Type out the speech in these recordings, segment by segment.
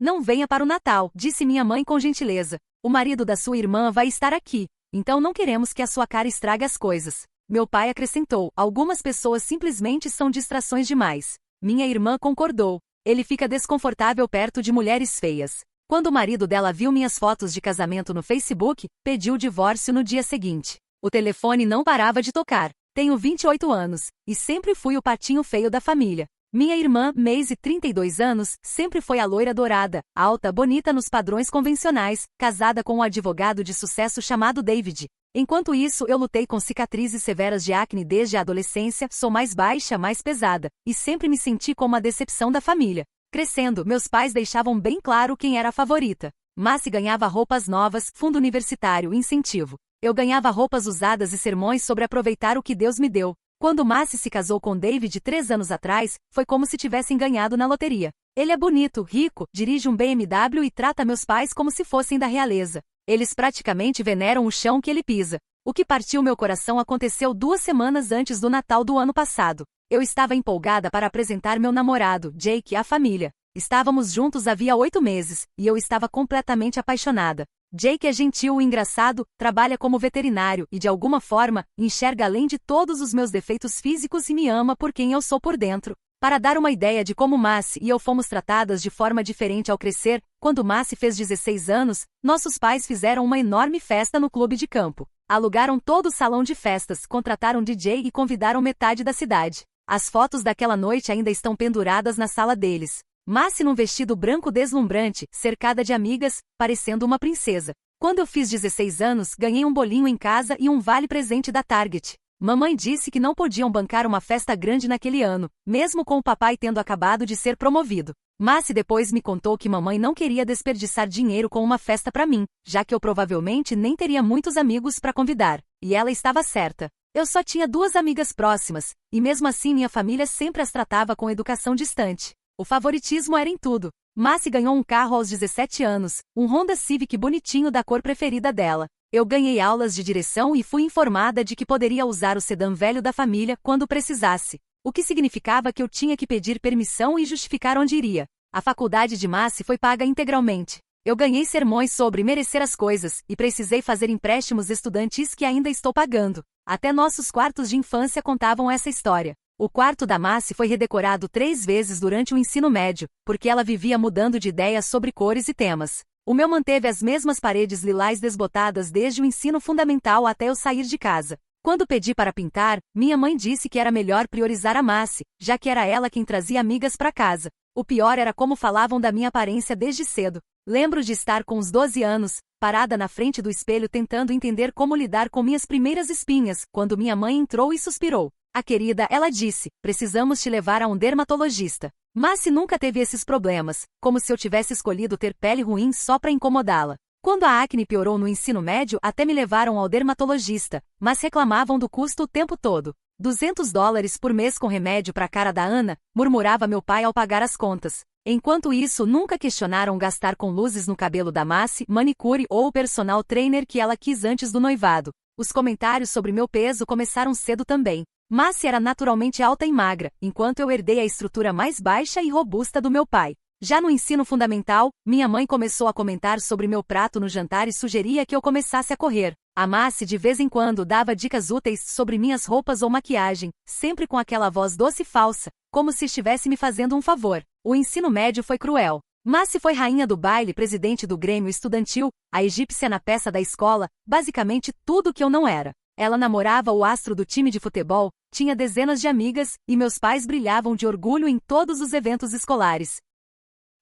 Não venha para o Natal, disse minha mãe com gentileza. O marido da sua irmã vai estar aqui, então não queremos que a sua cara estrague as coisas. Meu pai acrescentou, algumas pessoas simplesmente são distrações demais. Minha irmã concordou. Ele fica desconfortável perto de mulheres feias. Quando o marido dela viu minhas fotos de casamento no Facebook, pediu o divórcio no dia seguinte. O telefone não parava de tocar. Tenho 28 anos, e sempre fui o patinho feio da família. Minha irmã, Maisie, 32 anos, sempre foi a loira dourada, alta, bonita nos padrões convencionais, casada com um advogado de sucesso chamado David. Enquanto isso, eu lutei com cicatrizes severas de acne desde a adolescência, sou mais baixa, mais pesada, e sempre me senti como a decepção da família. Crescendo, meus pais deixavam bem claro quem era a favorita. Massi ganhava roupas novas, fundo universitário, incentivo. Eu ganhava roupas usadas e sermões sobre aproveitar o que Deus me deu. Quando Massi se casou com David 3 anos atrás, foi como se tivessem ganhado na loteria. Ele é bonito, rico, dirige um BMW e trata meus pais como se fossem da realeza. Eles praticamente veneram o chão que ele pisa. O que partiu meu coração aconteceu 2 semanas antes do Natal do ano passado. Eu estava empolgada para apresentar meu namorado, Jake, à família. Estávamos juntos havia 8 meses, e eu estava completamente apaixonada. Jake é gentil e engraçado, trabalha como veterinário e, de alguma forma, enxerga além de todos os meus defeitos físicos e me ama por quem eu sou por dentro. Para dar uma ideia de como Massi e eu fomos tratadas de forma diferente ao crescer, quando Massi fez 16 anos, nossos pais fizeram uma enorme festa no clube de campo. Alugaram todo o salão de festas, contrataram DJ e convidaram metade da cidade. As fotos daquela noite ainda estão penduradas na sala deles. Massi num vestido branco deslumbrante, cercada de amigas, parecendo uma princesa. Quando eu fiz 16 anos, ganhei um bolinho em casa e um vale-presente da Target. Mamãe disse que não podiam bancar uma festa grande naquele ano, mesmo com o papai tendo acabado de ser promovido. Massi depois me contou que mamãe não queria desperdiçar dinheiro com uma festa para mim, já que eu provavelmente nem teria muitos amigos para convidar. E ela estava certa. Eu só tinha 2 amigas próximas, e mesmo assim minha família sempre as tratava com educação distante. O favoritismo era em tudo. Massi ganhou um carro aos 17 anos, um Honda Civic bonitinho da cor preferida dela. Eu ganhei aulas de direção e fui informada de que poderia usar o sedã velho da família quando precisasse, o que significava que eu tinha que pedir permissão e justificar onde iria. A faculdade de Massi foi paga integralmente. Eu ganhei sermões sobre merecer as coisas e precisei fazer empréstimos estudantis que ainda estou pagando. Até nossos quartos de infância contavam essa história. O quarto da Massi foi redecorado 3 vezes durante o ensino médio, porque ela vivia mudando de ideias sobre cores e temas. O meu manteve as mesmas paredes lilás desbotadas desde o ensino fundamental até eu sair de casa. Quando pedi para pintar, minha mãe disse que era melhor priorizar a Massi, já que era ela quem trazia amigas para casa. O pior era como falavam da minha aparência desde cedo. Lembro de estar com uns 12 anos, parada na frente do espelho tentando entender como lidar com minhas primeiras espinhas, quando minha mãe entrou e suspirou. A querida, ela disse, precisamos te levar a um dermatologista. Massi nunca teve esses problemas, como se eu tivesse escolhido ter pele ruim só para incomodá-la. Quando a acne piorou no ensino médio, até me levaram ao dermatologista, mas reclamavam do custo o tempo todo. $200 por mês com remédio para a cara da Ana, murmurava meu pai ao pagar as contas. Enquanto isso, nunca questionaram gastar com luzes no cabelo da Massi, manicure ou o personal trainer que ela quis antes do noivado. Os comentários sobre meu peso começaram cedo também. Massi era naturalmente alta e magra, enquanto eu herdei a estrutura mais baixa e robusta do meu pai. Já no ensino fundamental, minha mãe começou a comentar sobre meu prato no jantar e sugeria que eu começasse a correr. A Massi de vez em quando dava dicas úteis sobre minhas roupas ou maquiagem, sempre com aquela voz doce e falsa, como se estivesse me fazendo um favor. O ensino médio foi cruel. Massi foi rainha do baile, presidente do Grêmio Estudantil, a egípcia na peça da escola, basicamente tudo que eu não era. Ela namorava o astro do time de futebol, tinha dezenas de amigas, e meus pais brilhavam de orgulho em todos os eventos escolares.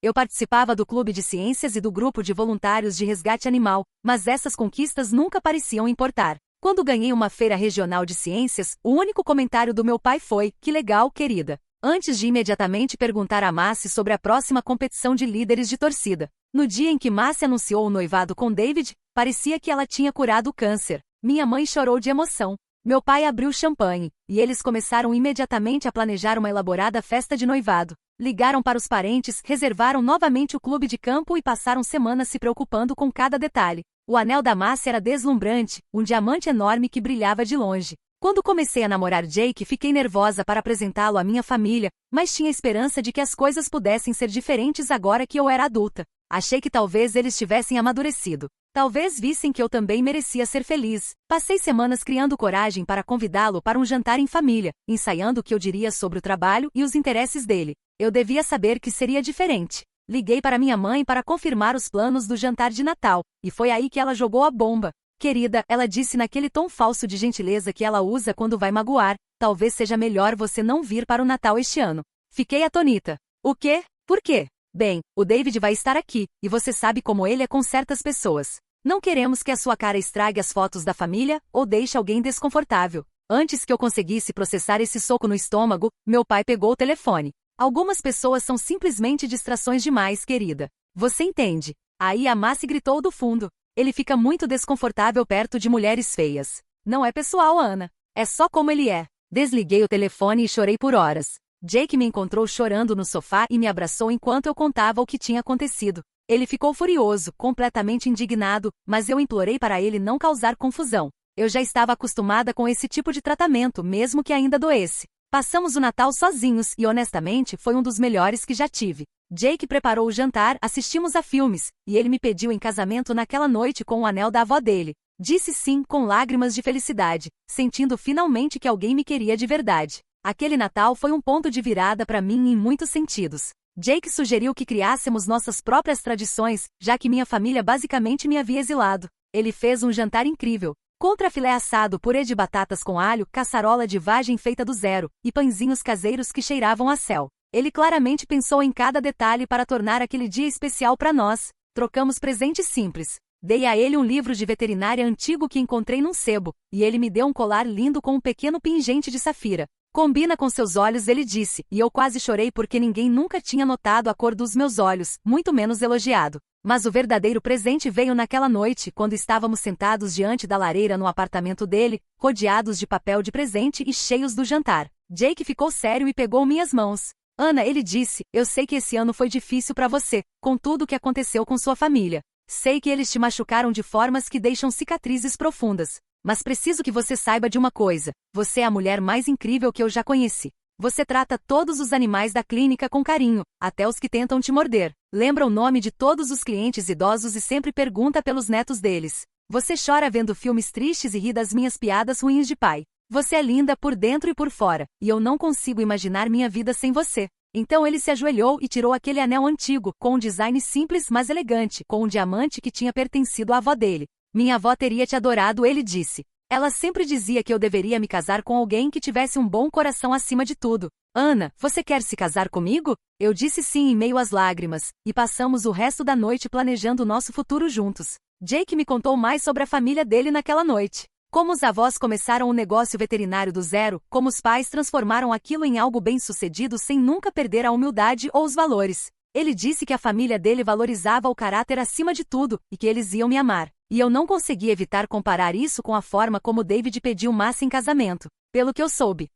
Eu participava do clube de ciências e do grupo de voluntários de resgate animal, mas essas conquistas nunca pareciam importar. Quando ganhei uma feira regional de ciências, o único comentário do meu pai foi, que legal, querida. Antes de imediatamente perguntar a Massi sobre a próxima competição de líderes de torcida. No dia em que Massi anunciou o noivado com David, parecia que ela tinha curado o câncer. Minha mãe chorou de emoção. Meu pai abriu champanhe, e eles começaram imediatamente a planejar uma elaborada festa de noivado. Ligaram para os parentes, reservaram novamente o clube de campo e passaram semanas se preocupando com cada detalhe. O anel da Massi era deslumbrante, um diamante enorme que brilhava de longe. Quando comecei a namorar Jake, fiquei nervosa para apresentá-lo à minha família, mas tinha esperança de que as coisas pudessem ser diferentes agora que eu era adulta. Achei que talvez eles tivessem amadurecido. Talvez vissem que eu também merecia ser feliz. Passei semanas criando coragem para convidá-lo para um jantar em família, ensaiando o que eu diria sobre o trabalho e os interesses dele. Eu devia saber que seria diferente. Liguei para minha mãe para confirmar os planos do jantar de Natal, e foi aí que ela jogou a bomba. Querida, ela disse naquele tom falso de gentileza que ela usa quando vai magoar, talvez seja melhor você não vir para o Natal este ano. Fiquei atônita. O quê? Por quê? Bem, o David vai estar aqui, e você sabe como ele é com certas pessoas. Não queremos que a sua cara estrague as fotos da família, ou deixe alguém desconfortável. Antes que eu conseguisse processar esse soco no estômago, meu pai pegou o telefone. Algumas pessoas são simplesmente distrações demais, querida. Você entende? Aí a Macy gritou do fundo. Ele fica muito desconfortável perto de mulheres feias. Não é pessoal, Ana. É só como ele é. Desliguei o telefone e chorei por horas. Jake me encontrou chorando no sofá e me abraçou enquanto eu contava o que tinha acontecido. Ele ficou furioso, completamente indignado, mas eu implorei para ele não causar confusão. Eu já estava acostumada com esse tipo de tratamento, mesmo que ainda doesse. Passamos o Natal sozinhos e, honestamente, foi um dos melhores que já tive. Jake preparou o jantar, assistimos a filmes, e ele me pediu em casamento naquela noite com o anel da avó dele. Disse sim com lágrimas de felicidade, sentindo finalmente que alguém me queria de verdade. Aquele Natal foi um ponto de virada para mim em muitos sentidos. Jake sugeriu que criássemos nossas próprias tradições, já que minha família basicamente me havia exilado. Ele fez um jantar incrível. Contrafilé assado, purê de batatas com alho, caçarola de vagem feita do zero, e pãezinhos caseiros que cheiravam a céu. Ele claramente pensou em cada detalhe para tornar aquele dia especial para nós. Trocamos presentes simples. Dei a ele um livro de veterinária antigo que encontrei num sebo, e ele me deu um colar lindo com um pequeno pingente de safira. Combina com seus olhos, ele disse, e eu quase chorei porque ninguém nunca tinha notado a cor dos meus olhos, muito menos elogiado. Mas o verdadeiro presente veio naquela noite, quando estávamos sentados diante da lareira no apartamento dele, rodeados de papel de presente e cheios do jantar. Jake ficou sério e pegou minhas mãos. Ana, ele disse, eu sei que esse ano foi difícil para você, com tudo o que aconteceu com sua família. Sei que eles te machucaram de formas que deixam cicatrizes profundas. Mas preciso que você saiba de uma coisa. Você é a mulher mais incrível que eu já conheci. Você trata todos os animais da clínica com carinho, até os que tentam te morder. Lembra o nome de todos os clientes idosos e sempre pergunta pelos netos deles. Você chora vendo filmes tristes e ri das minhas piadas ruins de pai. Você é linda por dentro e por fora, e eu não consigo imaginar minha vida sem você. Então ele se ajoelhou e tirou aquele anel antigo, com um design simples mas elegante, com um diamante que tinha pertencido à avó dele. Minha avó teria te adorado, ele disse. Ela sempre dizia que eu deveria me casar com alguém que tivesse um bom coração acima de tudo. Ana, você quer se casar comigo? Eu disse sim em meio às lágrimas, e passamos o resto da noite planejando o nosso futuro juntos. Jake me contou mais sobre a família dele naquela noite. Como os avós começaram um negócio veterinário do zero, como os pais transformaram aquilo em algo bem-sucedido sem nunca perder a humildade ou os valores. Ele disse que a família dele valorizava o caráter acima de tudo, e que eles iam me amar. E eu não consegui evitar comparar isso com a forma como David pediu Macy em casamento. Pelo que eu soube,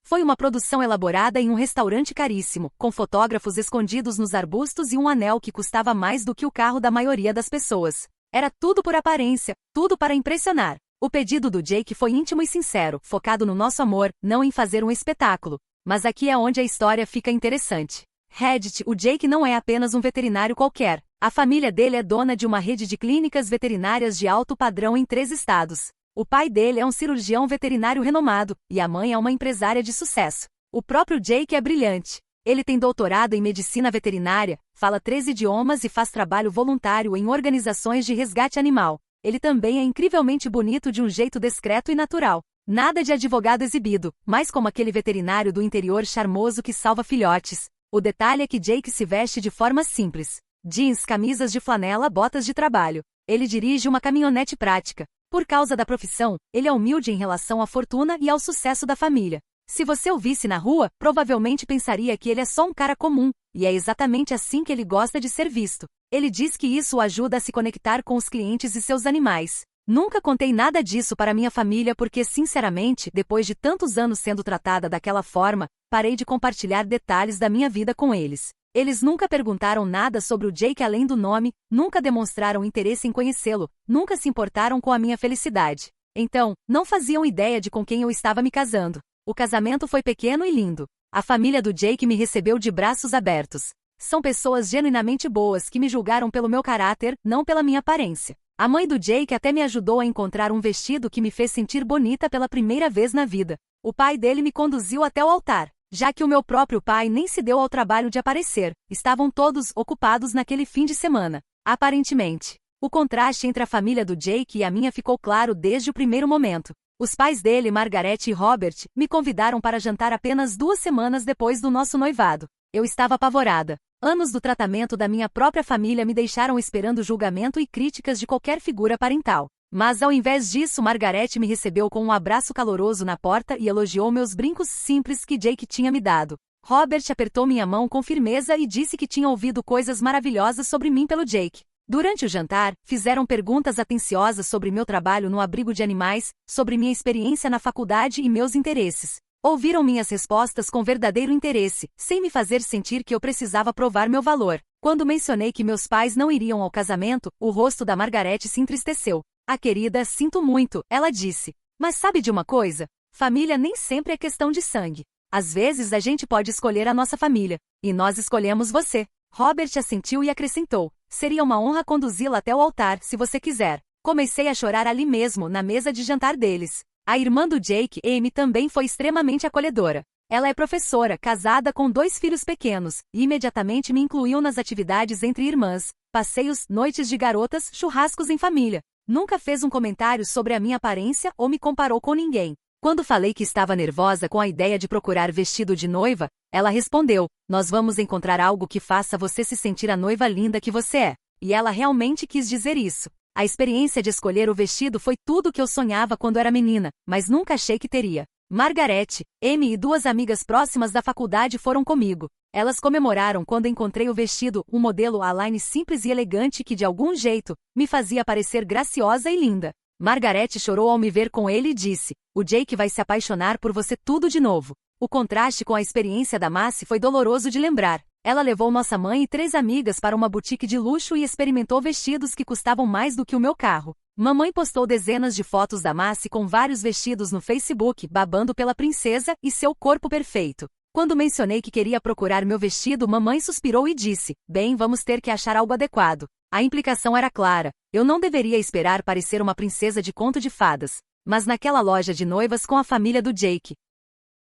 foi uma produção elaborada em um restaurante caríssimo, com fotógrafos escondidos nos arbustos e um anel que custava mais do que o carro da maioria das pessoas. Era tudo por aparência, tudo para impressionar. O pedido do Jake foi íntimo e sincero, focado no nosso amor, não em fazer um espetáculo. Mas aqui é onde a história fica interessante. Reddit, o Jake não é apenas um veterinário qualquer. A família dele é dona de uma rede de clínicas veterinárias de alto padrão em 3 estados. O pai dele é um cirurgião veterinário renomado, e a mãe é uma empresária de sucesso. O próprio Jake é brilhante. Ele tem doutorado em medicina veterinária, fala 3 idiomas e faz trabalho voluntário em organizações de resgate animal. Ele também é incrivelmente bonito de um jeito discreto e natural. Nada de advogado exibido, mas como aquele veterinário do interior charmoso que salva filhotes. O detalhe é que Jake se veste de forma simples. Jeans, camisas de flanela, botas de trabalho. Ele dirige uma caminhonete prática. Por causa da profissão, ele é humilde em relação à fortuna e ao sucesso da família. Se você o visse na rua, provavelmente pensaria que ele é só um cara comum, e é exatamente assim que ele gosta de ser visto. Ele diz que isso o ajuda a se conectar com os clientes e seus animais. Nunca contei nada disso para minha família porque, sinceramente, depois de tantos anos sendo tratada daquela forma, parei de compartilhar detalhes da minha vida com eles. Eles nunca perguntaram nada sobre o Jake além do nome, nunca demonstraram interesse em conhecê-lo, nunca se importaram com a minha felicidade. Então, não faziam ideia de com quem eu estava me casando. O casamento foi pequeno e lindo. A família do Jake me recebeu de braços abertos. São pessoas genuinamente boas que me julgaram pelo meu caráter, não pela minha aparência. A mãe do Jake até me ajudou a encontrar um vestido que me fez sentir bonita pela primeira vez na vida. O pai dele me conduziu até o altar, já que o meu próprio pai nem se deu ao trabalho de aparecer. Estavam todos ocupados naquele fim de semana. Aparentemente, o contraste entre a família do Jake e a minha ficou claro desde o primeiro momento. Os pais dele, Margaret e Robert, me convidaram para jantar apenas 2 semanas depois do nosso noivado. Eu estava apavorada. Anos do tratamento da minha própria família me deixaram esperando julgamento e críticas de qualquer figura parental. Mas ao invés disso, Margaret me recebeu com um abraço caloroso na porta e elogiou meus brincos simples que Jake tinha me dado. Robert apertou minha mão com firmeza e disse que tinha ouvido coisas maravilhosas sobre mim pelo Jake. Durante o jantar, fizeram perguntas atenciosas sobre meu trabalho no abrigo de animais, sobre minha experiência na faculdade e meus interesses. Ouviram minhas respostas com verdadeiro interesse, sem me fazer sentir que eu precisava provar meu valor. Quando mencionei que meus pais não iriam ao casamento, o rosto da Margaret se entristeceu. "Ah, querida, sinto muito", ela disse. "Mas sabe de uma coisa? Família nem sempre é questão de sangue. Às vezes a gente pode escolher a nossa família. E nós escolhemos você." Robert assentiu e acrescentou: "Seria uma honra conduzi-la até o altar, se você quiser." Comecei a chorar ali mesmo, na mesa de jantar deles. A irmã do Jake, Amy, também foi extremamente acolhedora. Ela é professora, casada com 2 filhos pequenos, e imediatamente me incluiu nas atividades entre irmãs, passeios, noites de garotas, churrascos em família. Nunca fez um comentário sobre a minha aparência ou me comparou com ninguém. Quando falei que estava nervosa com a ideia de procurar vestido de noiva, ela respondeu: "Nós vamos encontrar algo que faça você se sentir a noiva linda que você é." E ela realmente quis dizer isso. A experiência de escolher o vestido foi tudo o que eu sonhava quando era menina, mas nunca achei que teria. Margaret, Amy e 2 amigas próximas da faculdade foram comigo. Elas comemoraram quando encontrei o vestido, um modelo A-line simples e elegante que de algum jeito me fazia parecer graciosa e linda. Margaret chorou ao me ver com ele e disse: "O Jake vai se apaixonar por você tudo de novo." O contraste com a experiência da Macy foi doloroso de lembrar. Ela levou nossa mãe e 3 amigas para uma boutique de luxo e experimentou vestidos que custavam mais do que o meu carro. Mamãe postou dezenas de fotos da Macy com vários vestidos no Facebook, babando pela princesa e seu corpo perfeito. Quando mencionei que queria procurar meu vestido, mamãe suspirou e disse: "Bem, vamos ter que achar algo adequado." A implicação era clara. Eu não deveria esperar parecer uma princesa de conto de fadas. Mas naquela loja de noivas com a família do Jake,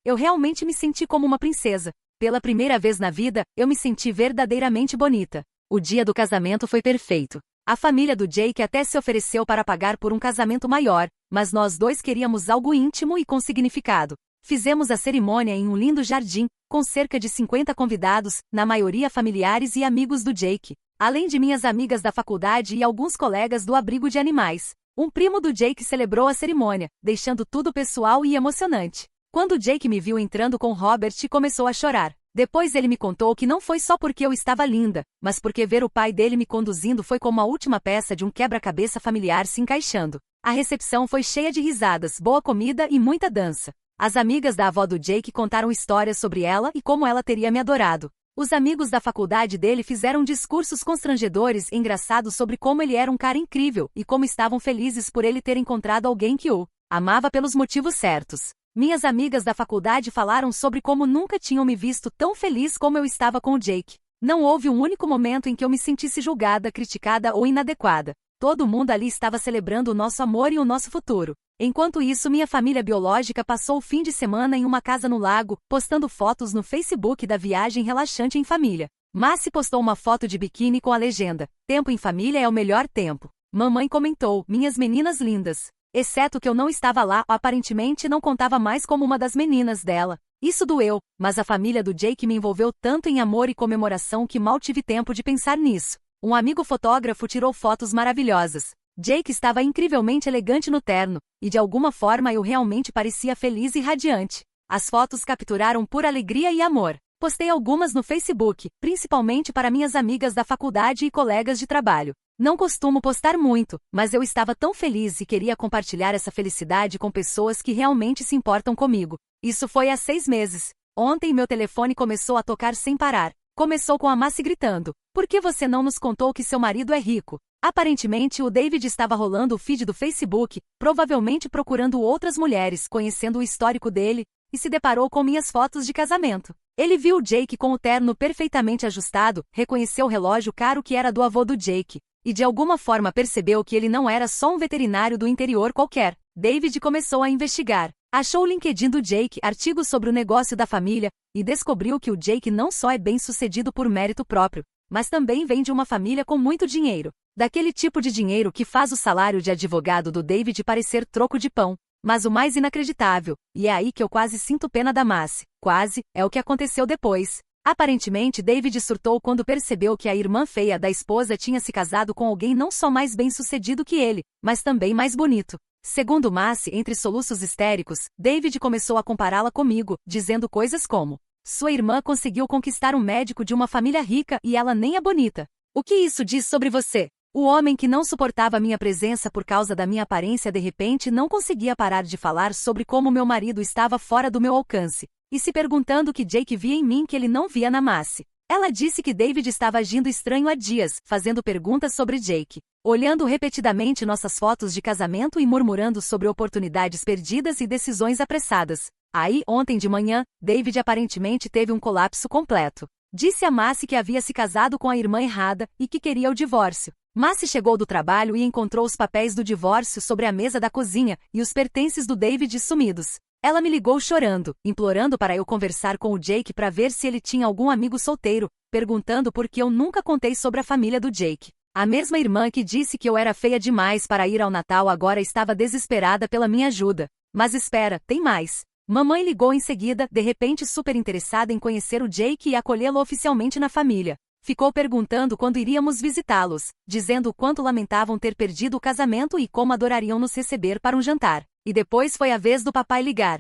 eu realmente me senti como uma princesa. Pela primeira vez na vida, eu me senti verdadeiramente bonita. O dia do casamento foi perfeito. A família do Jake até se ofereceu para pagar por um casamento maior, mas nós 2 queríamos algo íntimo e com significado. Fizemos a cerimônia em um lindo jardim, com cerca de 50 convidados, na maioria familiares e amigos do Jake, além de minhas amigas da faculdade e alguns colegas do abrigo de animais. Um primo do Jake celebrou a cerimônia, deixando tudo pessoal e emocionante. Quando Jake me viu entrando com Robert, começou a chorar. Depois ele me contou que não foi só porque eu estava linda, mas porque ver o pai dele me conduzindo foi como a última peça de um quebra-cabeça familiar se encaixando. A recepção foi cheia de risadas, boa comida e muita dança. As amigas da avó do Jake contaram histórias sobre ela e como ela teria me adorado. Os amigos da faculdade dele fizeram discursos constrangedores e engraçados sobre como ele era um cara incrível e como estavam felizes por ele ter encontrado alguém que o amava pelos motivos certos. Minhas amigas da faculdade falaram sobre como nunca tinham me visto tão feliz como eu estava com o Jake. Não houve um único momento em que eu me sentisse julgada, criticada ou inadequada. Todo mundo ali estava celebrando o nosso amor e o nosso futuro. Enquanto isso, minha família biológica passou o fim de semana em uma casa no lago, postando fotos no Facebook da viagem relaxante em família. Macy postou uma foto de biquíni com a legenda: "Tempo em família é o melhor tempo." Mamãe comentou: "Minhas meninas lindas." Exceto que eu não estava lá, aparentemente não contava mais como uma das meninas dela. Isso doeu, mas a família do Jake me envolveu tanto em amor e comemoração que mal tive tempo de pensar nisso. Um amigo fotógrafo tirou fotos maravilhosas. Jake estava incrivelmente elegante no terno, e de alguma forma eu realmente parecia feliz e radiante. As fotos capturaram pura alegria e amor. Postei algumas no Facebook, principalmente para minhas amigas da faculdade e colegas de trabalho. Não costumo postar muito, mas eu estava tão feliz e queria compartilhar essa felicidade com pessoas que realmente se importam comigo. Isso foi há 6 meses. Ontem meu telefone começou a tocar sem parar. Começou com a Macy gritando: "Por que você não nos contou que seu marido é rico?" Aparentemente, o David estava rolando o feed do Facebook, provavelmente procurando outras mulheres, conhecendo o histórico dele, e se deparou com minhas fotos de casamento. Ele viu o Jake com o terno perfeitamente ajustado, reconheceu o relógio caro que era do avô do Jake, e de alguma forma percebeu que ele não era só um veterinário do interior qualquer. David começou a investigar. Achou o LinkedIn do Jake, artigos sobre o negócio da família, e descobriu que o Jake não só é bem-sucedido por mérito próprio, mas também vem de uma família com muito dinheiro. Daquele tipo de dinheiro que faz o salário de advogado do David parecer troco de pão. Mas o mais inacreditável, e é aí que eu quase sinto pena da Macy, quase, é o que aconteceu depois. Aparentemente David surtou quando percebeu que a irmã feia da esposa tinha se casado com alguém não só mais bem-sucedido que ele, mas também mais bonito. Segundo Macy, entre soluços histéricos, David começou a compará-la comigo, dizendo coisas como: "Sua irmã conseguiu conquistar um médico de uma família rica e ela nem é bonita. O que isso diz sobre você?" O homem que não suportava minha presença por causa da minha aparência de repente não conseguia parar de falar sobre como meu marido estava fora do meu alcance, e se perguntando o que Jake via em mim que ele não via na Macy. Ela disse que David estava agindo estranho há dias, fazendo perguntas sobre Jake, olhando repetidamente nossas fotos de casamento e murmurando sobre oportunidades perdidas e decisões apressadas. Aí, ontem de manhã, David aparentemente teve um colapso completo. Disse a Macy que havia se casado com a irmã errada e que queria o divórcio. Macy chegou do trabalho e encontrou os papéis do divórcio sobre a mesa da cozinha e os pertences do David sumidos. Ela me ligou chorando, implorando para eu conversar com o Jake para ver se ele tinha algum amigo solteiro, perguntando por que eu nunca contei sobre a família do Jake. A mesma irmã que disse que eu era feia demais para ir ao Natal agora estava desesperada pela minha ajuda. Mas espera, tem mais. Mamãe ligou em seguida, de repente super interessada em conhecer o Jake e acolhê-lo oficialmente na família. Ficou perguntando quando iríamos visitá-los, dizendo o quanto lamentavam ter perdido o casamento e como adorariam nos receber para um jantar. E depois foi a vez do papai ligar,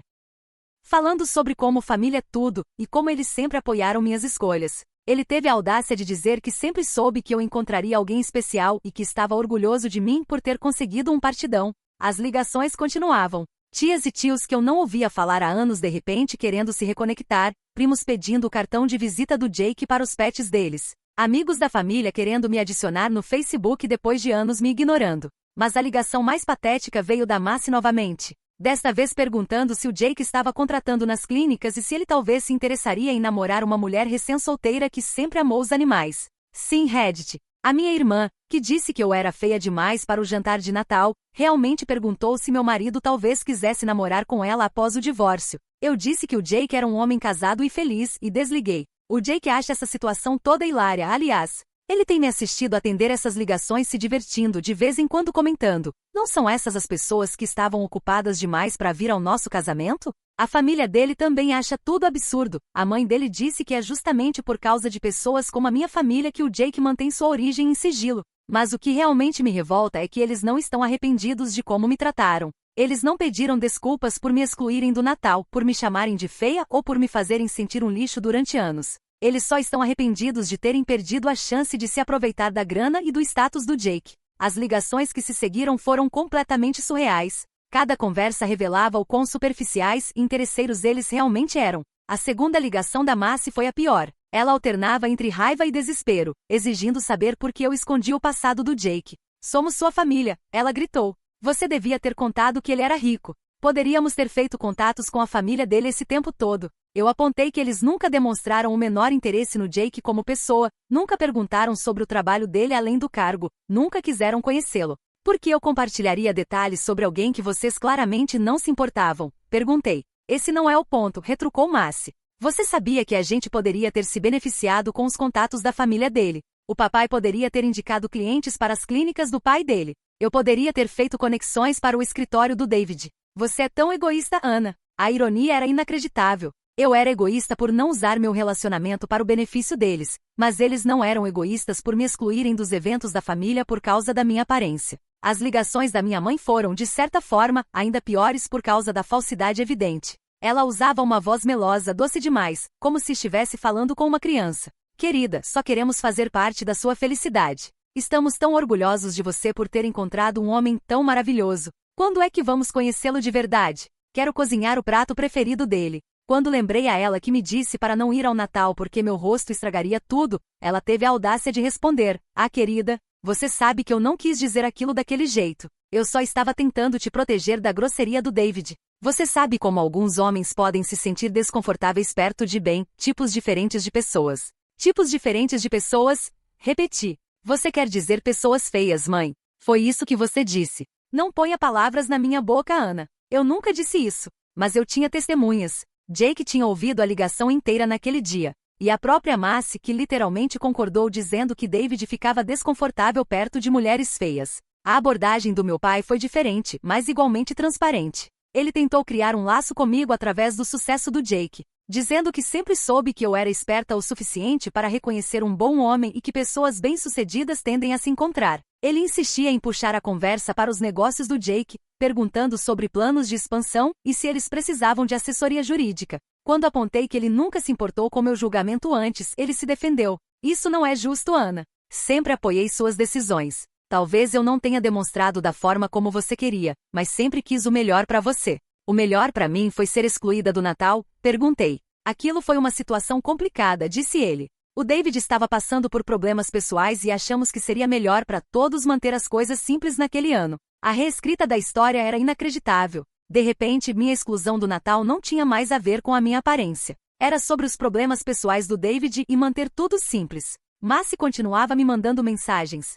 falando sobre como família é tudo, e como eles sempre apoiaram minhas escolhas. Ele teve a audácia de dizer que sempre soube que eu encontraria alguém especial e que estava orgulhoso de mim por ter conseguido um partidão. As ligações continuavam. Tias e tios que eu não ouvia falar há anos de repente querendo se reconectar, primos pedindo o cartão de visita do Jake para os pets deles. Amigos da família querendo me adicionar no Facebook depois de anos me ignorando. Mas a ligação mais patética veio da Macy novamente. Desta vez perguntando se o Jake estava contratando nas clínicas e se ele talvez se interessaria em namorar uma mulher recém-solteira que sempre amou os animais. Sim, Reddit. A minha irmã, que disse que eu era feia demais para o jantar de Natal, realmente perguntou se meu marido talvez quisesse namorar com ela após o divórcio. Eu disse que o Jake era um homem casado e feliz e desliguei. O Jake acha essa situação toda hilária, aliás. Ele tem me assistido atender essas ligações se divertindo de vez em quando comentando: "Não são essas as pessoas que estavam ocupadas demais para vir ao nosso casamento?" A família dele também acha tudo absurdo. A mãe dele disse que é justamente por causa de pessoas como a minha família que o Jake mantém sua origem em sigilo. Mas o que realmente me revolta é que eles não estão arrependidos de como me trataram. Eles não pediram desculpas por me excluírem do Natal, por me chamarem de feia ou por me fazerem sentir um lixo durante anos. Eles só estão arrependidos de terem perdido a chance de se aproveitar da grana e do status do Jake. As ligações que se seguiram foram completamente surreais. Cada conversa revelava o quão superficiais e interesseiros eles realmente eram. A segunda ligação da Macy foi a pior. Ela alternava entre raiva e desespero, exigindo saber por que eu escondi o passado do Jake. "Somos sua família", ela gritou. "Você devia ter contado que ele era rico. Poderíamos ter feito contatos com a família dele esse tempo todo." Eu apontei que eles nunca demonstraram o menor interesse no Jake como pessoa, nunca perguntaram sobre o trabalho dele além do cargo, nunca quiseram conhecê-lo. "Por que eu compartilharia detalhes sobre alguém que vocês claramente não se importavam?" perguntei. "Esse não é o ponto", retrucou Macy. "Você sabia que a gente poderia ter se beneficiado com os contatos da família dele. O papai poderia ter indicado clientes para as clínicas do pai dele. Eu poderia ter feito conexões para o escritório do David. Você é tão egoísta, Ana." A ironia era inacreditável. Eu era egoísta por não usar meu relacionamento para o benefício deles, mas eles não eram egoístas por me excluírem dos eventos da família por causa da minha aparência. As ligações da minha mãe foram, de certa forma, ainda piores por causa da falsidade evidente. Ela usava uma voz melosa, doce demais, como se estivesse falando com uma criança. "Querida, só queremos fazer parte da sua felicidade. Estamos tão orgulhosos de você por ter encontrado um homem tão maravilhoso. Quando é que vamos conhecê-lo de verdade? Quero cozinhar o prato preferido dele. Quando lembrei a ela que me disse para não ir ao Natal porque meu rosto estragaria tudo, ela teve a audácia de responder: "Ah, querida, você sabe que eu não quis dizer aquilo daquele jeito. Eu só estava tentando te proteger da grosseria do David. Você sabe como alguns homens podem se sentir desconfortáveis perto de tipos diferentes de pessoas. Tipos diferentes de pessoas? Repeti. Você quer dizer pessoas feias, mãe? Foi isso que você disse. Não ponha palavras na minha boca, Ana. Eu nunca disse isso. Mas eu tinha testemunhas. Jake tinha ouvido a ligação inteira naquele dia. E a própria Macy, que literalmente concordou dizendo que David ficava desconfortável perto de mulheres feias. A abordagem do meu pai foi diferente, mas igualmente transparente. Ele tentou criar um laço comigo através do sucesso do Jake, dizendo que sempre soube que eu era esperta o suficiente para reconhecer um bom homem e que pessoas bem-sucedidas tendem a se encontrar. Ele insistia em puxar a conversa para os negócios do Jake, perguntando sobre planos de expansão e se eles precisavam de assessoria jurídica. Quando apontei que ele nunca se importou com meu julgamento antes, ele se defendeu. Isso não é justo, Ana. Sempre apoiei suas decisões. Talvez eu não tenha demonstrado da forma como você queria, mas sempre quis o melhor para você. O melhor para mim foi ser excluída do Natal? Perguntei. Aquilo foi uma situação complicada, disse ele. O David estava passando por problemas pessoais e achamos que seria melhor para todos manter as coisas simples naquele ano. A reescrita da história era inacreditável. De repente, minha exclusão do Natal não tinha mais a ver com a minha aparência. Era sobre os problemas pessoais do David e manter tudo simples. Macy continuava me mandando mensagens.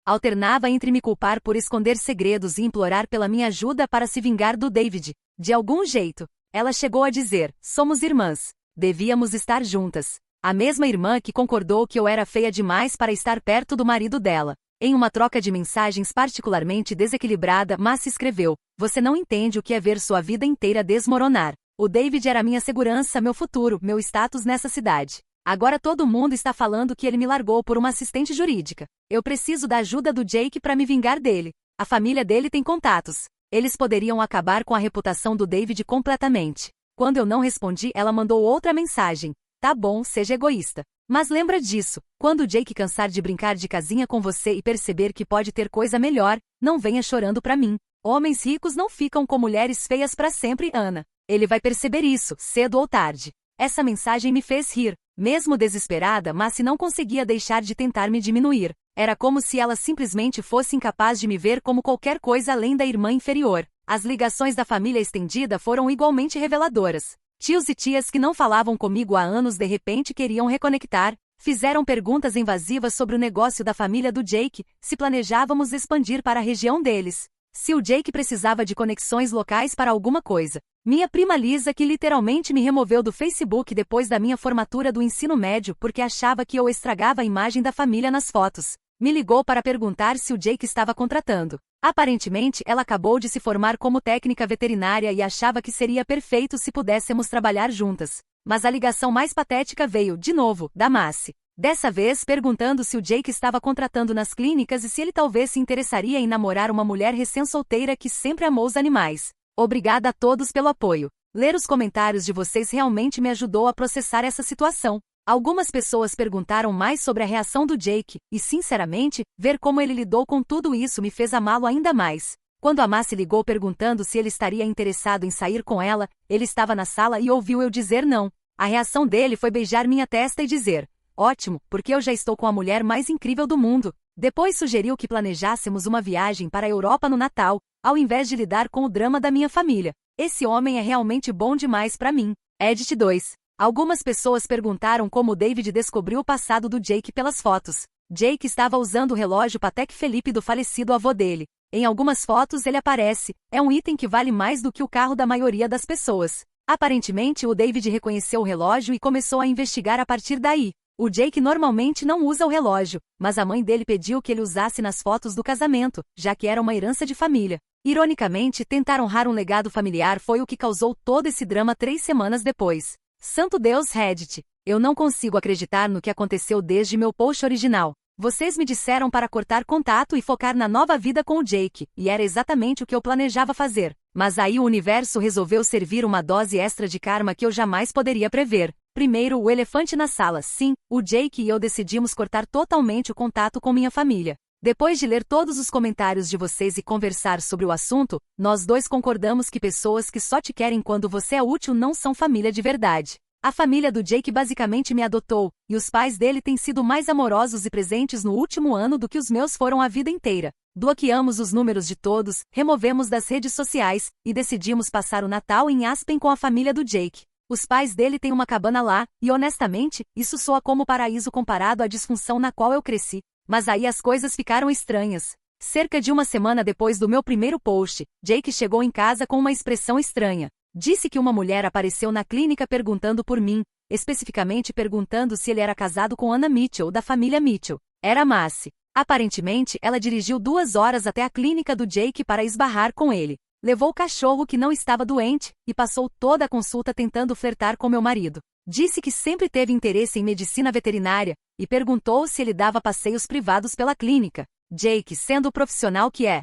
Alternava entre me culpar por esconder segredos e implorar pela minha ajuda para se vingar do David. De algum jeito, ela chegou a dizer: somos irmãs. Devíamos estar juntas. A mesma irmã que concordou que eu era feia demais para estar perto do marido dela. Em uma troca de mensagens particularmente desequilibrada, Macy escreveu: você não entende o que é ver sua vida inteira desmoronar. O David era minha segurança, meu futuro, meu status nessa cidade. Agora todo mundo está falando que ele me largou por uma assistente jurídica. Eu preciso da ajuda do Jake para me vingar dele. A família dele tem contatos. Eles poderiam acabar com a reputação do David completamente. Quando eu não respondi, ela mandou outra mensagem. Tá bom, seja egoísta. Mas lembra disso, quando o Jake cansar de brincar de casinha com você e perceber que pode ter coisa melhor, não venha chorando pra mim. Homens ricos não ficam com mulheres feias pra sempre, Ana. Ele vai perceber isso, cedo ou tarde. Essa mensagem me fez rir. Mesmo desesperada, Macy não conseguia deixar de tentar me diminuir. Era como se ela simplesmente fosse incapaz de me ver como qualquer coisa além da irmã inferior. As ligações da família estendida foram igualmente reveladoras. Tios e tias que não falavam comigo há anos de repente queriam reconectar, fizeram perguntas invasivas sobre o negócio da família do Jake, se planejávamos expandir para a região deles. Se o Jake precisava de conexões locais para alguma coisa. Minha prima Lisa, que literalmente me removeu do Facebook depois da minha formatura do ensino médio porque achava que eu estragava a imagem da família nas fotos, me ligou para perguntar se o Jake estava contratando. Aparentemente, ela acabou de se formar como técnica veterinária e achava que seria perfeito se pudéssemos trabalhar juntas. Mas a ligação mais patética veio, de novo, da Macy. Dessa vez perguntando se o Jake estava contratando nas clínicas e se ele talvez se interessaria em namorar uma mulher recém-solteira que sempre amou os animais. Obrigada a todos pelo apoio. Ler os comentários de vocês realmente me ajudou a processar essa situação. Algumas pessoas perguntaram mais sobre a reação do Jake, e sinceramente, ver como ele lidou com tudo isso me fez amá-lo ainda mais. Quando a Macy ligou perguntando se ele estaria interessado em sair com ela, ele estava na sala e ouviu eu dizer não. A reação dele foi beijar minha testa e dizer: ótimo, porque eu já estou com a mulher mais incrível do mundo. Depois sugeriu que planejássemos uma viagem para a Europa no Natal, ao invés de lidar com o drama da minha família. Esse homem é realmente bom demais para mim. Edit 2. Algumas pessoas perguntaram como David descobriu o passado do Jake pelas fotos. Jake estava usando o relógio Patek Philippe do falecido avô dele. Em algumas fotos ele aparece, é um item que vale mais do que o carro da maioria das pessoas. Aparentemente o David reconheceu o relógio e começou a investigar a partir daí. O Jake normalmente não usa o relógio, mas a mãe dele pediu que ele usasse nas fotos do casamento, já que era uma herança de família. Ironicamente, tentar honrar um legado familiar foi o que causou todo esse drama 3 semanas depois. Santo Deus, Reddit! Eu não consigo acreditar no que aconteceu desde meu post original. Vocês me disseram para cortar contato e focar na nova vida com o Jake, e era exatamente o que eu planejava fazer. Mas aí o universo resolveu servir uma dose extra de karma que eu jamais poderia prever. Primeiro, o elefante na sala. Sim, o Jake e eu decidimos cortar totalmente o contato com minha família. Depois de ler todos os comentários de vocês e conversar sobre o assunto, nós dois concordamos que pessoas que só te querem quando você é útil não são família de verdade. A família do Jake basicamente me adotou, e os pais dele têm sido mais amorosos e presentes no último ano do que os meus foram a vida inteira. Bloqueamos os números de todos, removemos das redes sociais, e decidimos passar o Natal em Aspen com a família do Jake. Os pais dele têm uma cabana lá, e honestamente, isso soa como paraíso comparado à disfunção na qual eu cresci. Mas aí as coisas ficaram estranhas. Cerca de uma semana depois do meu primeiro post, Jake chegou em casa com uma expressão estranha. Disse que uma mulher apareceu na clínica perguntando por mim, especificamente perguntando se ele era casado com Anna Mitchell, da família Mitchell. Era Macy. Aparentemente, ela dirigiu 2 horas até a clínica do Jake para esbarrar com ele. Levou o cachorro que não estava doente, e passou toda a consulta tentando flertar com meu marido. Disse que sempre teve interesse em medicina veterinária, e perguntou se ele dava passeios privados pela clínica. Jake, sendo o profissional que é,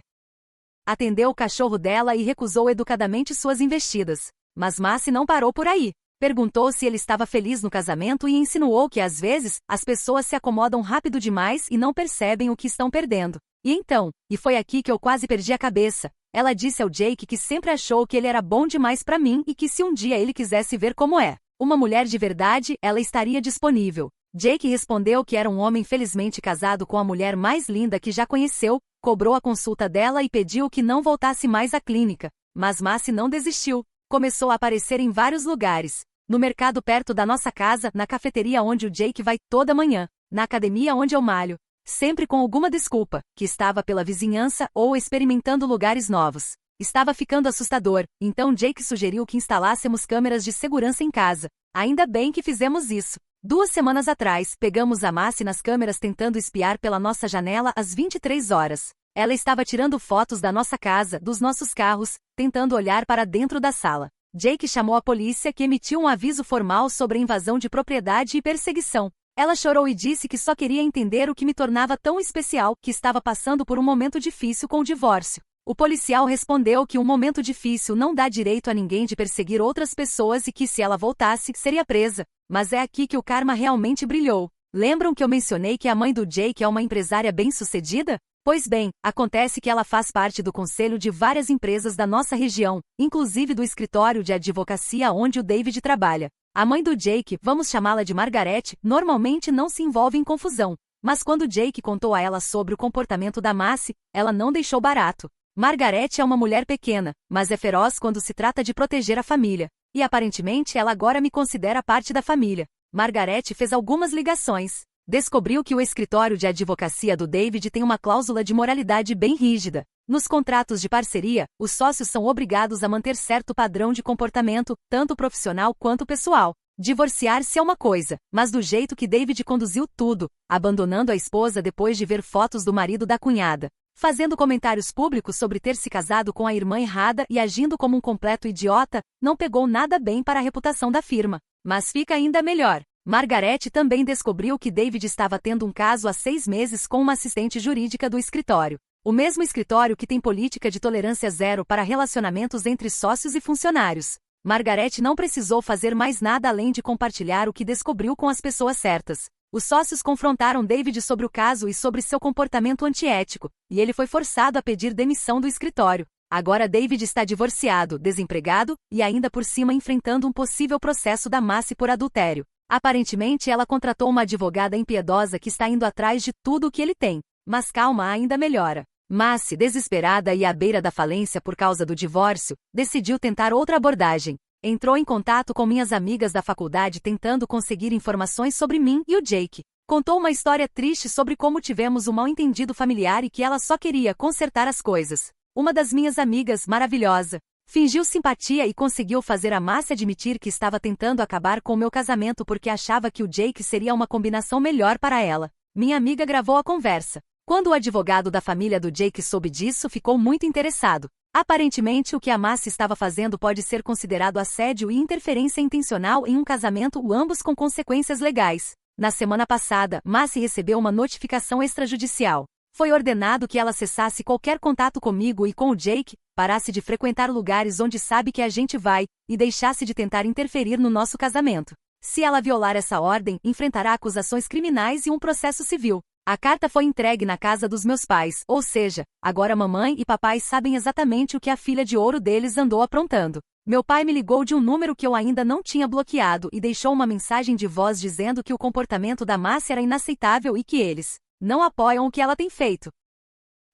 atendeu o cachorro dela e recusou educadamente suas investidas. Mas Macy não parou por aí. Perguntou se ele estava feliz no casamento e insinuou que às vezes, as pessoas se acomodam rápido demais e não percebem o que estão perdendo. E foi aqui que eu quase perdi a cabeça. Ela disse ao Jake que sempre achou que ele era bom demais para mim e que se um dia ele quisesse ver como é uma mulher de verdade, ela estaria disponível. Jake respondeu que era um homem felizmente casado com a mulher mais linda que já conheceu, cobrou a consulta dela e pediu que não voltasse mais à clínica. Mas Macy não desistiu. Começou a aparecer em vários lugares. No mercado perto da nossa casa, na cafeteria onde o Jake vai toda manhã, na academia onde eu malho. Sempre com alguma desculpa, que estava pela vizinhança ou experimentando lugares novos. Estava ficando assustador, então Jake sugeriu que instalássemos câmeras de segurança em casa. Ainda bem que fizemos isso. 2 semanas atrás, pegamos a Macy nas câmeras tentando espiar pela nossa janela às 23 horas. Ela estava tirando fotos da nossa casa, dos nossos carros, tentando olhar para dentro da sala. Jake chamou a polícia que emitiu um aviso formal sobre invasão de propriedade e perseguição. Ela chorou e disse que só queria entender o que me tornava tão especial, que estava passando por um momento difícil com o divórcio. O policial respondeu que um momento difícil não dá direito a ninguém de perseguir outras pessoas e que se ela voltasse, seria presa. Mas é aqui que o karma realmente brilhou. Lembram que eu mencionei que a mãe do Jake é uma empresária bem-sucedida? Pois bem, acontece que ela faz parte do conselho de várias empresas da nossa região, inclusive do escritório de advocacia onde o David trabalha. A mãe do Jake, vamos chamá-la de Margaret, normalmente não se envolve em confusão. Mas quando Jake contou a ela sobre o comportamento da Macy, ela não deixou barato. Margaret é uma mulher pequena, mas é feroz quando se trata de proteger a família. E aparentemente ela agora me considera parte da família. Margaret fez algumas ligações. Descobriu que o escritório de advocacia do David tem uma cláusula de moralidade bem rígida. Nos contratos de parceria, os sócios são obrigados a manter certo padrão de comportamento, tanto profissional quanto pessoal. Divorciar-se é uma coisa, mas do jeito que David conduziu tudo, abandonando a esposa depois de ver fotos do marido da cunhada, fazendo comentários públicos sobre ter se casado com a irmã errada e agindo como um completo idiota, não pegou nada bem para a reputação da firma. Mas fica ainda melhor. Margaret também descobriu que David estava tendo um caso há 6 meses com uma assistente jurídica do escritório. O mesmo escritório que tem política de tolerância zero para relacionamentos entre sócios e funcionários. Margaret não precisou fazer mais nada além de compartilhar o que descobriu com as pessoas certas. Os sócios confrontaram David sobre o caso e sobre seu comportamento antiético, e ele foi forçado a pedir demissão do escritório. Agora David está divorciado, desempregado, e ainda por cima enfrentando um possível processo da Macy por adultério. Aparentemente ela contratou uma advogada impiedosa que está indo atrás de tudo o que ele tem. Mas calma, ainda melhora. Macy, desesperada e à beira da falência por causa do divórcio, decidiu tentar outra abordagem. Entrou em contato com minhas amigas da faculdade tentando conseguir informações sobre mim e o Jake. Contou uma história triste sobre como tivemos um mal-entendido familiar e que ela só queria consertar as coisas. Uma das minhas amigas, maravilhosa, fingiu simpatia e conseguiu fazer a Macy admitir que estava tentando acabar com o meu casamento porque achava que o Jake seria uma combinação melhor para ela. Minha amiga gravou a conversa. Quando o advogado da família do Jake soube disso, ficou muito interessado. Aparentemente, o que a Macy estava fazendo pode ser considerado assédio e interferência intencional em um casamento, ambos com consequências legais. Na semana passada, Macy recebeu uma notificação extrajudicial. Foi ordenado que ela cessasse qualquer contato comigo e com o Jake, parasse de frequentar lugares onde sabe que a gente vai, e deixasse de tentar interferir no nosso casamento. Se ela violar essa ordem, enfrentará acusações criminais e um processo civil. A carta foi entregue na casa dos meus pais, ou seja, agora mamãe e papai sabem exatamente o que a filha de ouro deles andou aprontando. Meu pai me ligou de um número que eu ainda não tinha bloqueado e deixou uma mensagem de voz dizendo que o comportamento da Márcia era inaceitável e que eles não apoiam o que ela tem feito.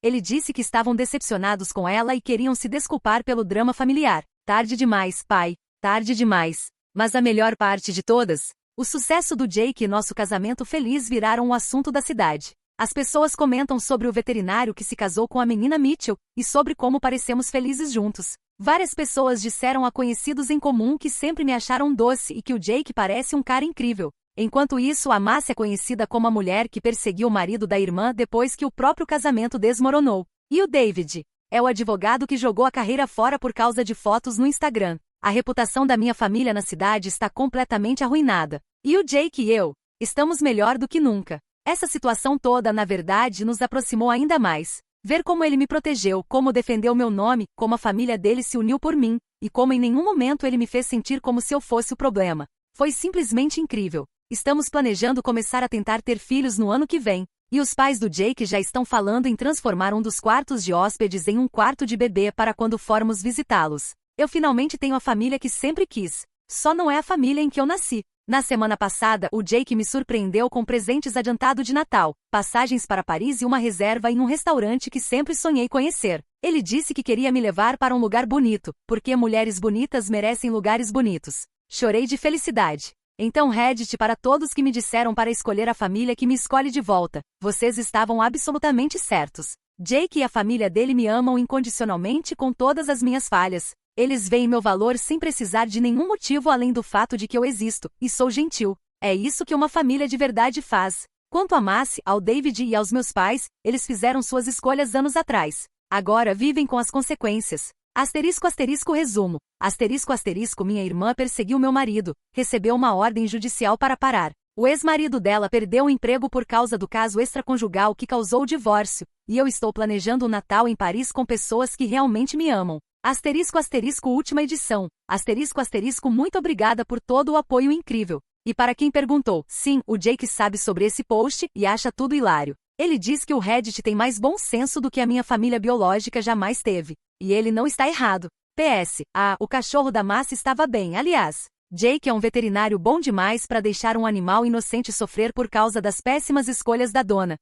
Ele disse que estavam decepcionados com ela e queriam se desculpar pelo drama familiar. Tarde demais, pai. Tarde demais. Mas a melhor parte de todas, o sucesso do Jake e nosso casamento feliz viraram o assunto da cidade. As pessoas comentam sobre o veterinário que se casou com a menina Mitchell e sobre como parecemos felizes juntos. Várias pessoas disseram a conhecidos em comum que sempre me acharam doce e que o Jake parece um cara incrível. Enquanto isso, a Márcia é conhecida como a mulher que perseguiu o marido da irmã depois que o próprio casamento desmoronou. E o David? É o advogado que jogou a carreira fora por causa de fotos no Instagram. A reputação da minha família na cidade está completamente arruinada. E o Jake e eu estamos melhor do que nunca. Essa situação toda, na verdade, nos aproximou ainda mais. Ver como ele me protegeu, como defendeu meu nome, como a família dele se uniu por mim, e como em nenhum momento ele me fez sentir como se eu fosse o problema. Foi simplesmente incrível. Estamos planejando começar a tentar ter filhos no ano que vem, e os pais do Jake já estão falando em transformar um dos quartos de hóspedes em um quarto de bebê para quando formos visitá-los. Eu finalmente tenho a família que sempre quis. Só não é a família em que eu nasci. Na semana passada, o Jake me surpreendeu com presentes adiantados de Natal, passagens para Paris e uma reserva em um restaurante que sempre sonhei conhecer. Ele disse que queria me levar para um lugar bonito, porque mulheres bonitas merecem lugares bonitos. Chorei de felicidade. Então Reddit para todos que me disseram para escolher a família que me escolhe de volta. Vocês estavam absolutamente certos. Jake e a família dele me amam incondicionalmente com todas as minhas falhas. Eles veem meu valor sem precisar de nenhum motivo além do fato de que eu existo, e sou gentil. É isso que uma família de verdade faz. Quanto a Márcia, ao David e aos meus pais, eles fizeram suas escolhas anos atrás. Agora vivem com as consequências. Asterisco asterisco resumo. Asterisco asterisco minha irmã perseguiu meu marido, recebeu uma ordem judicial para parar. O ex-marido dela perdeu o emprego por causa do caso extraconjugal que causou o divórcio, e eu estou planejando um Natal em Paris com pessoas que realmente me amam. Asterisco asterisco última edição. Asterisco asterisco muito obrigada por todo o apoio incrível. E para quem perguntou, sim, o Jake sabe sobre esse post e acha tudo hilário. Ele diz que o Reddit tem mais bom senso do que a minha família biológica jamais teve. E ele não está errado. PS, o cachorro da Márcia estava bem, aliás. Jake é um veterinário bom demais para deixar um animal inocente sofrer por causa das péssimas escolhas da dona.